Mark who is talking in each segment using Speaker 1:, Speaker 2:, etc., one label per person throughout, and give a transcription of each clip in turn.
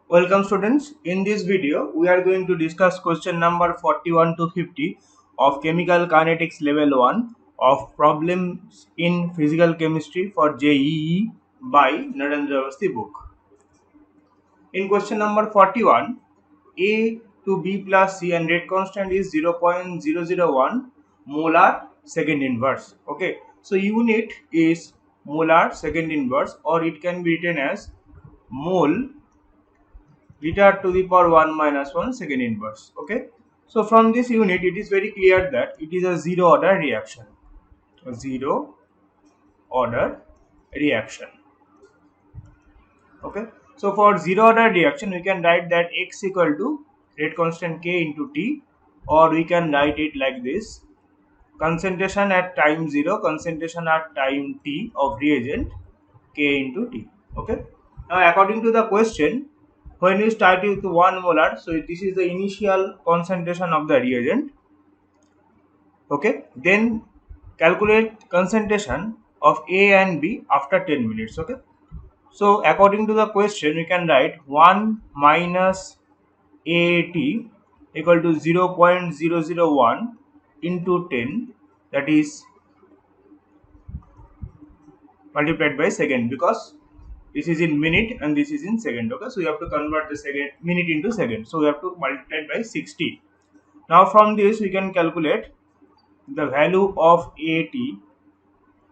Speaker 1: Welcome students. In this video, we are going to discuss question number 41 to 50 of Chemical Kinetics Level 1 of Problems in Physical Chemistry for JEE by Narendra Awasthi book. In question number 41, A to B plus C and rate constant is 0.001 molar second inverse. Okay, so unit is molar second inverse, or it can be written as mole liter to the power 1 minus 1 second inverse. Okay, so from this unit it is very clear that it is a zero order reaction. A zero order reaction. Okay, so for zero order reaction we can write that x equal to rate constant k into t, or we can write it like this: concentration at time 0, concentration at time t of reagent k into t. Okay, now according to the question, when we start with 1 molar, so this is the initial concentration of the reagent. Okay, then calculate concentration of A and B after 10 minutes. Okay, so according to the question we can write 1 minus AAT equal to 0.001 into 10, that is multiplied by second, because this is in minute and this is in second. Okay, so you have to convert the second minute into second, so we have to multiply by 60. Now from this we can calculate the value of AT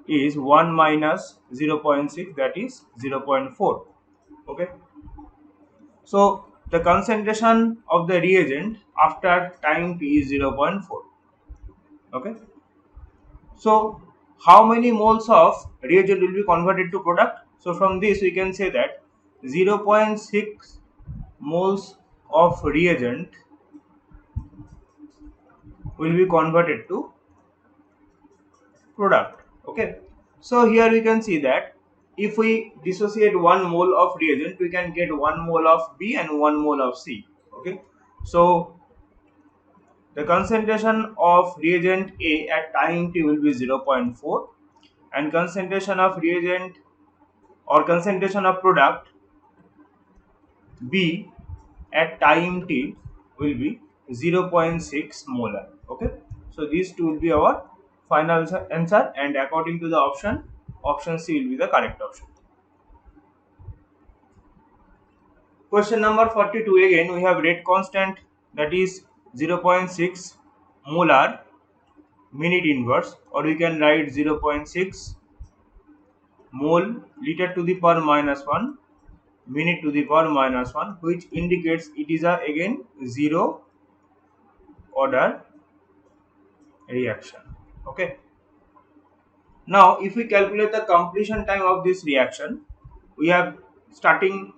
Speaker 1: is 1 minus 0.6, that is 0.4. Okay, so the concentration of the reagent after time t is 0.4. Okay, so how many moles of reagent will be converted to product? So from this we can say that 0.6 moles of reagent will be converted to product. Okay, so here we can see that if we dissociate 1 mole of reagent, we can get 1 mole of B and 1 mole of C. Okay, so the concentration of reagent A at time t will be 0.4, and concentration of reagent or concentration of product B at time t will be 0.6 molar. Okay, so these two will be our final answer, and according to the option C will be the correct option. Question number 42, again we have rate constant, that is 0.6 molar minute inverse, or we can write 0.6 mole liter to the power minus 1 minute to the power minus 1, which indicates it is a again zero order reaction. Okay, now if we calculate the completion time of this reaction, we have starting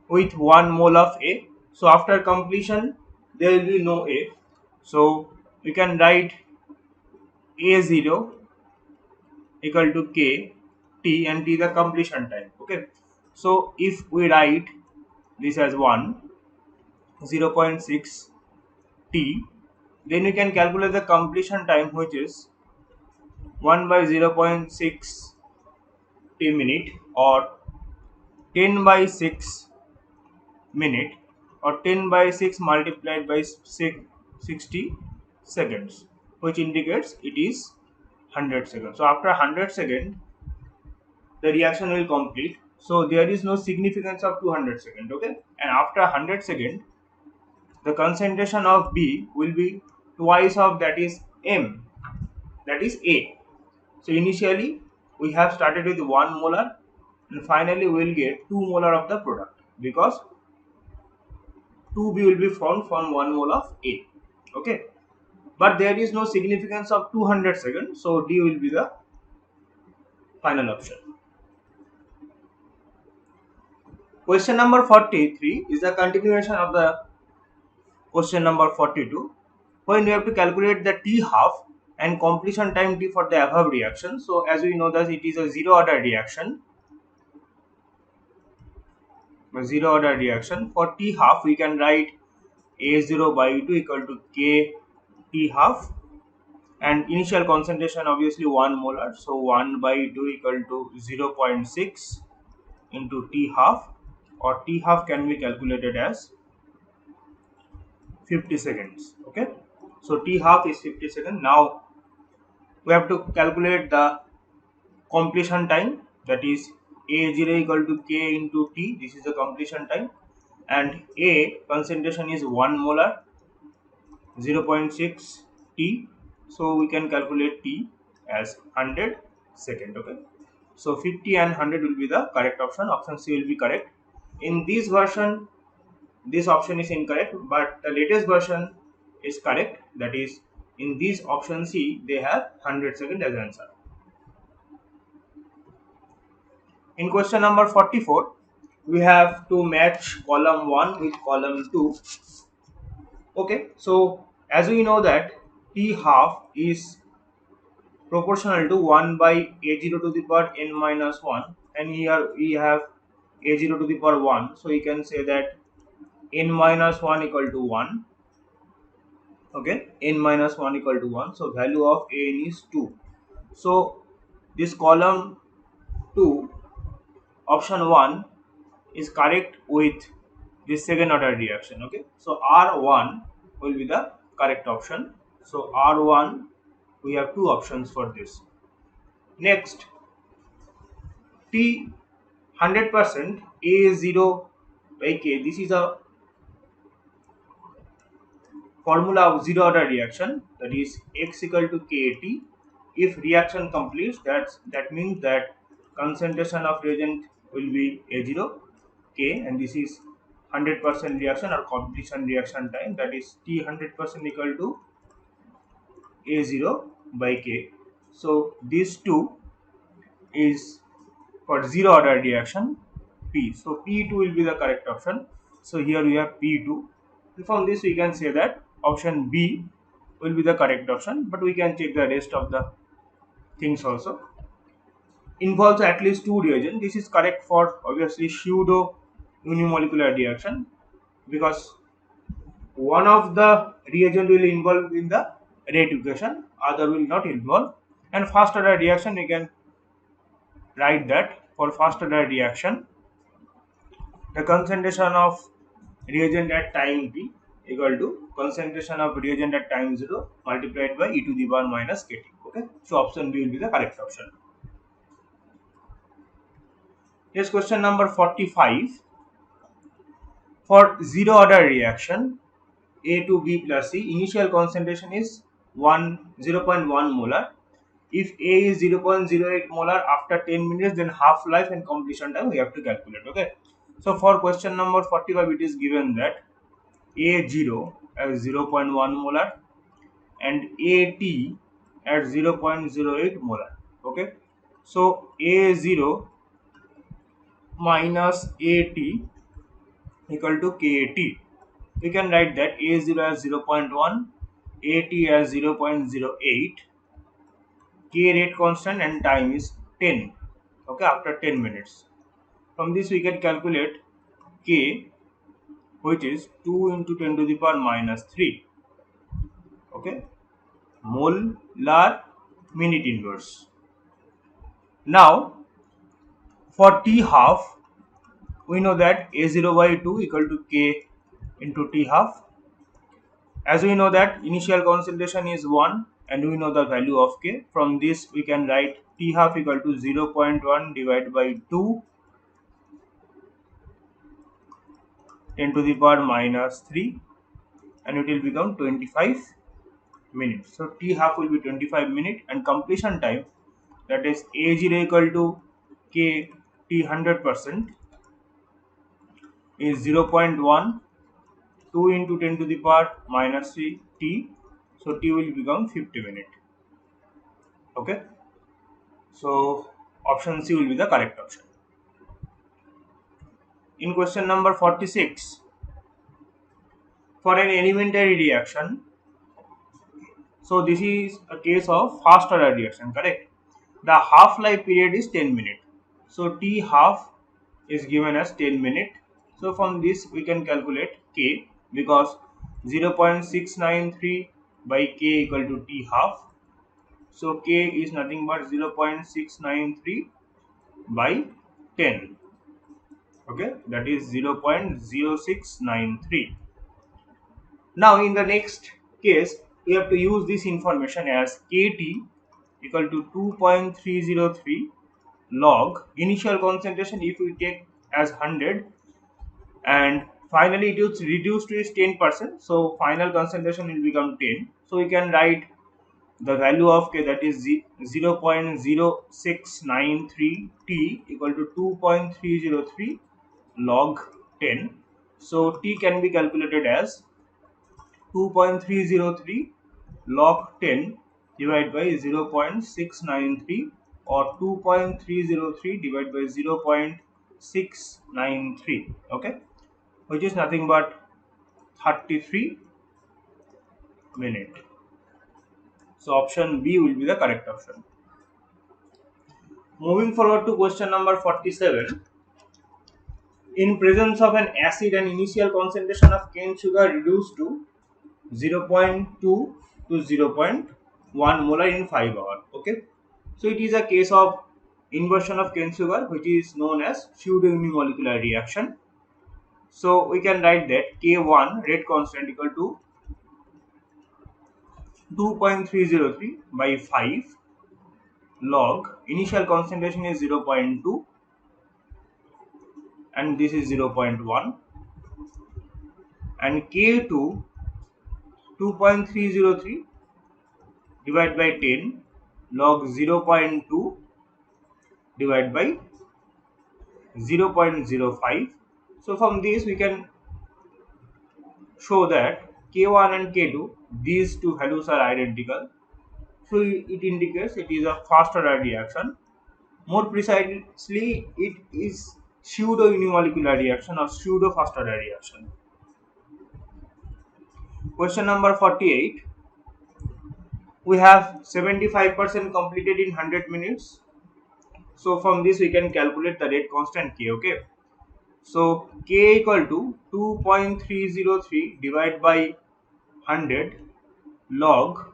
Speaker 1: with 1 mole of A. So after completion there will be no A, so we can write A0 equal to K T, and T the completion time. Okay, so if we write this as 0.6 T, then we can calculate the completion time, which is 1 by 0.6 T minute, or 10 by 6 minute, or 10 by 6 multiplied by 60 seconds, which indicates it is 100 seconds. So after 100 seconds the reaction will complete, so there is no significance of 200 seconds. Okay, and after 100 seconds the concentration of B will be twice of, that is M, that is A. So initially we have started with 1 molar, and finally we will get 2 molar of the product, because 2B will be formed from 1 mole of A. Okay, but there is no significance of 200 seconds, so D will be the final option. Question number 43 is a continuation of the question number 42, when we have to calculate the T half and completion time T for the above reaction. So as we know that it is a zero order reaction. For T half we can write A0 by 2 equal to K T half, and initial concentration obviously 1 molar, so 1 by 2 equal to 0.6 into T half, or t half can be calculated as 50 seconds. Okay, so t half is 50 seconds. Now we have to calculate the completion time, that is a0 equal to k into t. This is the completion time, and a concentration is 1 molar, 0.6 t, so we can calculate t as 100 second. Okay, so 50 and 100 will be the correct option. Option C will be correct. In this version this option is incorrect, but the latest version is correct, that is in this option C they have 100 second as answer. In question number 44, we have to match column 1 with column 2. Okay, so as we know that t half is proportional to 1 by a0 to the power n minus 1, and here we have a0 to the power 1, so you can say that n minus 1 equal to 1. Okay, n minus 1 equal to 1, so value of an is 2. So this column 2, option 1 is correct with this second order reaction. Okay, so R1 will be the correct option. So R1, we have two options for this. Next, T 100% A0 by K. This is a formula of zero order reaction, that is X equal to KT. If reaction completes, that means that concentration of reagent will be A0 K, and this is 100% reaction or completion reaction time, that is T 100% equal to A0 by K. So these two is for zero order reaction P. So P2 will be the correct option. So here we have P2. From this we can say that option B will be the correct option, but we can check the rest of the things also. Involves at least two reagents. This is correct for obviously pseudo unimolecular reaction, because one of the reagent will involve in the rate equation, other will not involve. And fast order reaction, we can write that for fast order reaction, the concentration of reagent at time t equal to concentration of reagent at time 0 multiplied by e to the power minus kt. Okay, so option B will be the correct option. Here's question number 45. For zero order reaction A to B plus C, initial concentration is 0.1 molar. If A is 0.08 molar after 10 minutes, then half life and completion time we have to calculate. Okay, so for question number 45, it is given that A0 as 0.1 molar and AT at 0.08 molar. Okay, so A0 minus AT equal to KT. We can write that A0 as 0.1, AT as 0.08, K rate constant, and time is 10. Okay, after 10 minutes. From this we can calculate K, which is 2 into 10 to the power minus 3. Okay, molar minute inverse. Now for T half, we know that A0 by 2 equal to K into T half. As we know that initial concentration is 1 and we know the value of K, from this we can write T half equal to 0.1 divided by 2 10 to the power minus 3, and it will become 25 minutes. So T half will be 25 minutes, and completion time, that is A0 equal to K T 100% is 0.1, 2 into 10 to the power minus 3 T, so T will become 50 minutes. Okay, so option C will be the correct option. In question number 46, for an elementary reaction, so this is a case of fast order reaction, correct? The half life period is 10 minutes. So T half is given as 10 minutes. So from this we can calculate K, because 0.693 by K equal to T half. So K is nothing but 0.693 by 10. Okay, that is 0.0693. Now in the next case, we have to use this information as kT equal to 2.303 log initial concentration if we take as 100, and finally it is reduced to is 10%, so final concentration will become 10. So we can write the value of K, that is 0.0693 T equal to 2.303 log 10. So T can be calculated as 2.303 log 10 divided by 0.693, or 2.303 divided by 0.693, okay, which is nothing but 33 minutes. So option B will be the correct option. Moving forward to question number 47. In presence of an acid, an initial concentration of cane sugar reduced to 0.2 to 0.1 molar in 5 hours. Okay, so it is a case of inversion of cane sugar, which is known as pseudo unimolecular reaction. So we can write that K1 rate constant equal to 2.303 by 5 log initial concentration is 0.2 and this is 0.1, and K2 2.303 divided by 10 log 0.2 divided by 0.05. So from this we can show that K1 and K2, these two values are identical. So it indicates it is a fast order reaction. More precisely, it is pseudo unimolecular reaction or pseudo fast order reaction. Question number 48. We have 75% completed in 100 minutes. So from this we can calculate the rate constant K. Okay. So K equal to 2.303 divided by 100 log.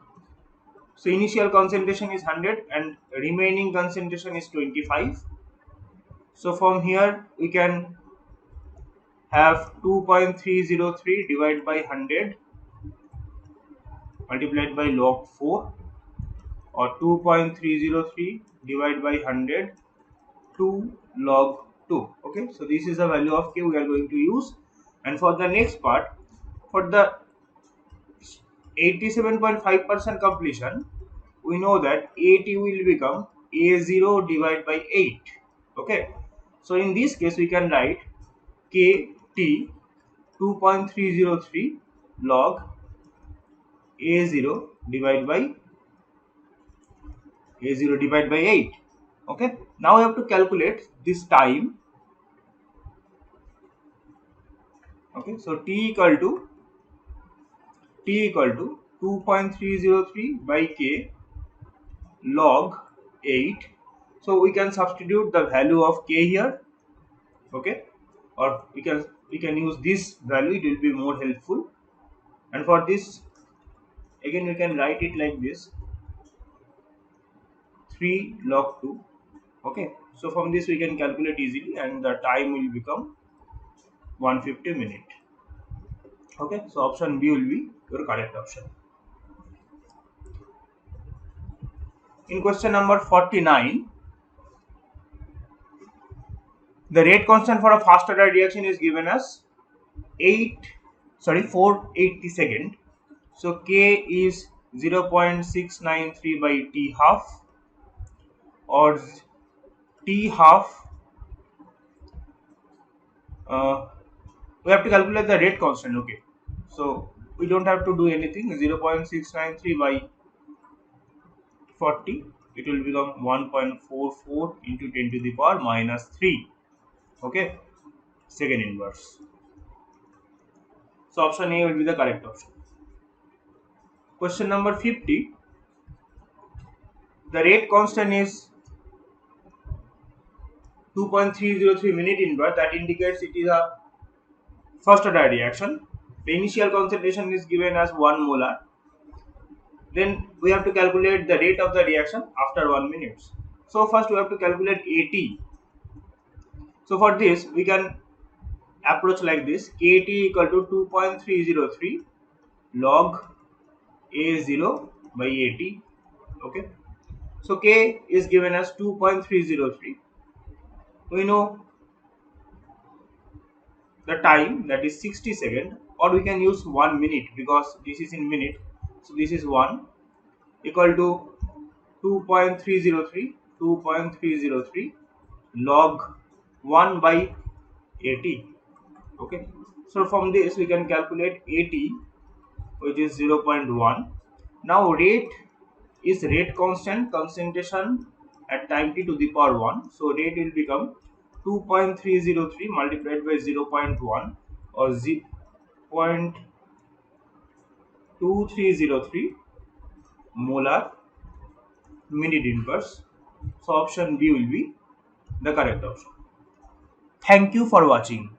Speaker 1: So initial concentration is 100 and remaining concentration is 25. So from here we can have 2.303 divided by 100 multiplied by log 4, or 2.303 divided by 100 2 log 2. Okay, so this is the value of K we are going to use. And for the next part, for the 87.5% completion, we know that AT will become A0 divided by 8. Okay, so in this case we can write KT 2.303 log A0 divided by 8. Okay, now we have to calculate this time. Okay, so T equal to 2.303 by K log 8. So we can substitute the value of K here. Okay, or we can use this value, it will be more helpful. And for this, again we can write it like this, 3 log 2. Okay, so from this we can calculate easily and the time will become 150 minutes. Okay, so option B will be your correct option. In question number 49, the rate constant for a fast order reaction is given as 480 second. So K is 0.693 by T half, or T half. We have to calculate the rate constant. Okay, so we don't have to do anything. 0.693 by 40, it will become 1.44 into 10 to the power minus 3. Okay, second inverse. So option A will be the correct option. Question number 50. The rate constant is 2.303 minute inverse. That indicates it is a first order reaction. The initial concentration is given as 1 molar. Then we have to calculate the rate of the reaction after 1 minute. So first we have to calculate AT. So for this we can approach like this: kt equal to 2.303 log a0 by at. Okay, so k is given as 2.303. We know the time, that is 60 seconds, or we can use 1 minute because this is in minute. So this is 1 equal to 2.303 log 1 by 80. Okay, so from this we can calculate 80, which is 0.1. Now rate is rate constant, concentration at time t to the power 1. So rate will become 2.303 multiplied by 0.1, or 0.2303 molar minute inverse. So option B will be the correct option. Thank you for watching.